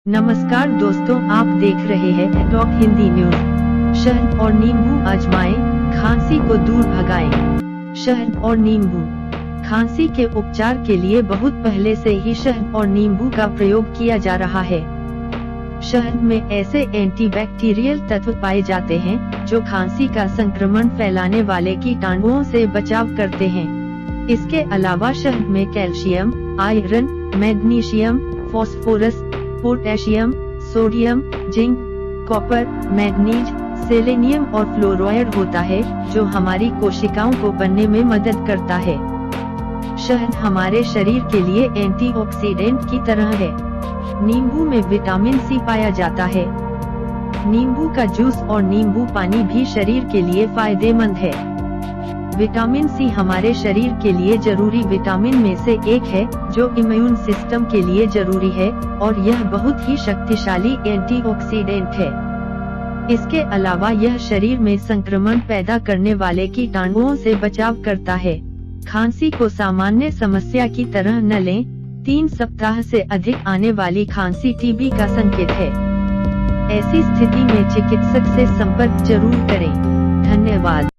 नमस्कार दोस्तों, आप देख रहे हैं टॉक हिंदी न्यूज। शहद और नींबू आजमाएं, खांसी को दूर भगाएं। शहद और नींबू खांसी के उपचार के लिए बहुत पहले से ही शहद और नींबू का प्रयोग किया जा रहा है। शहद में ऐसे एंटीबैक्टीरियल तत्व पाए जाते हैं जो खांसी का संक्रमण फैलाने वाले कीटाणुओं से बचाव करते हैं। इसके अलावा शहद में calcium, iron, magnesium, phosphorus, potassium, sodium, zinc, copper, manganese, selenium और फ्लोराइड होता है जो हमारी कोशिकाओं को बनने में मदद करता है। शहद हमारे शरीर के लिए एंटीऑक्सीडेंट की तरह है। नींबू में विटामिन सी पाया जाता है। नींबू का जूस और नींबू पानी भी शरीर के लिए फायदेमंद है। विटामिन सी हमारे शरीर के लिए जरूरी विटामिन में से एक है जो इम्यून सिस्टम के लिए जरूरी है और यह बहुत ही शक्तिशाली एंटीऑक्सीडेंट है। इसके अलावा यह शरीर में संक्रमण पैदा करने वाले कीटाणुओं से बचाव करता है। खांसी को सामान्य समस्या की तरह न लें। 3 सप्ताह से अधिक आने वाली खांसी टीबी का संकेत है। ऐसी स्थिति में चिकित्सक से संपर्क जरूर करें। धन्यवाद।